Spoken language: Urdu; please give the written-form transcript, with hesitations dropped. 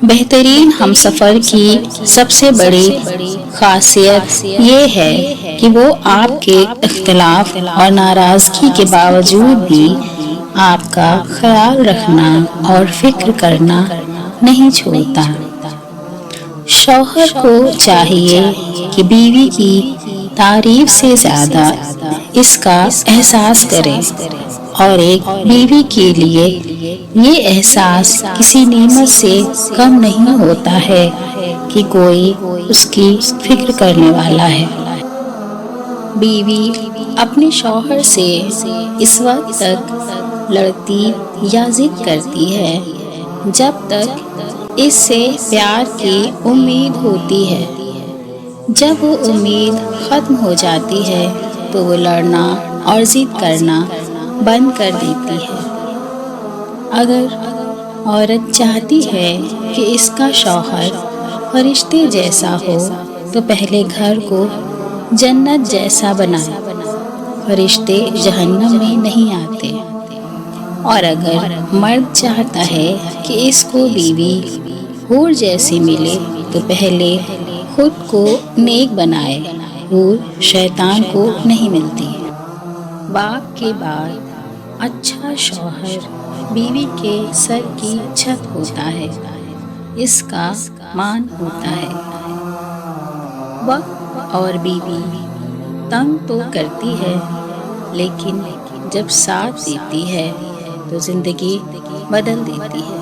بہترین ہمسفر کی سب سے بڑی خاصیت یہ ہے کہ وہ آپ کے اختلاف اور ناراضگی کے باوجود بھی آپ کا خیال رکھنا اور فکر کرنا نہیں چھوڑتا۔ شوہر کو چاہیے کہ بیوی کی تعریف سے زیادہ اس کا احساس کرے، اور ایک بیوی کے لیے یہ احساس کسی نعمت سے کم نہیں ہوتا ہے کہ کوئی اس کی فکر کرنے والا ہے۔ بیوی اپنے شوہر سے اس وقت تک لڑتی یا ضد کرتی ہے جب تک اس سے پیار کی امید ہوتی ہے۔ جب وہ امید ختم ہو جاتی ہے تو وہ لڑنا اور ضد کرنا بند کر دیتی ہے۔ اگر عورت چاہتی ہے کہ اس کا شوہر فرشتے جیسا ہو تو پہلے گھر کو جنت جیسا بنائے۔ فرشتے جہنم میں نہیں آتے۔ اور اگر مرد چاہتا ہے کہ اس کو بیوی حور جیسی ملے تو پہلے خود کو نیک بنائے۔ حور شیطان کو نہیں ملتی۔ باپ کے بعد اچھا شوہر بیوی کے سر کی چھت ہوتا ہے، اس کا مان ہوتا ہے۔ وقت اور بیوی تنگ تو کرتی ہے، لیکن جب ساتھ دیتی ہے تو زندگی بدل دیتی ہے۔